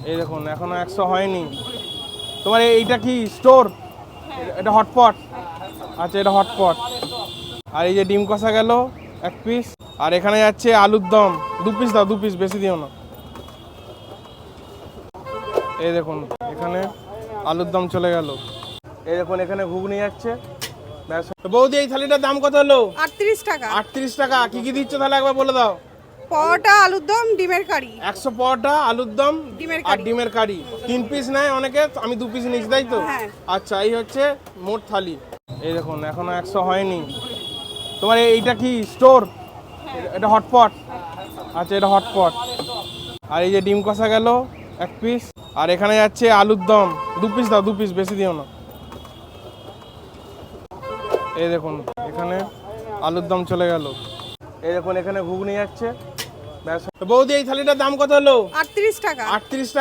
এই দেখুন এখনো 100 হয়নি। তোমার এইটা কি স্টোর? এটা হটপট। আচ্ছা এটা হটপট। আর এই যে ডিম কষা গেল 1 পিস। আর এখানে যাচ্ছে আলুর দম 2 পিস দাও, 2 পিস বেশি দিও না। এই দেখুন এখানে আলুর দম চলে গেল। এই দেখুন এখানে ঘুগনি যাচ্ছে। ব্যাস। তো বৌদি এই থালিটার দাম কত হলো? 38 টাকা। 38 টাকা। কি কি দিচ্ছ তাহলে একবার বলে দাও। পরোটা, আলুর দম, ডিমের কারি। 100 পরোটা, আলুর দম ডিমের আর কারি। ডিমের কারি। 3 পিস নেয় অনেকে, আমি 2 পিস নিচ্ছি তাই তো? হ্যাঁ। আচ্ছা এই হচ্ছে মোট থালি। এই দেখুন এখনো 100 হয়নি। তোমার এইটা কি স্টোর? এটা হটপট। আচ্ছা এটা হটপট। আর এই যে ডিম কষা গেল 1 পিস। আর এখানে যাচ্ছে আলুর দম 2 পিস দাও, 2 পিস বেশি দিও না। এই দেখুন এখানে আলুর দম চলে গেল। এই দেখুন এখানে ঘুগনি যাচ্ছে। ব্যাস। তো বৌদি এই থালিটার দাম কত হলো? 38 টাকা। 38 টাকা।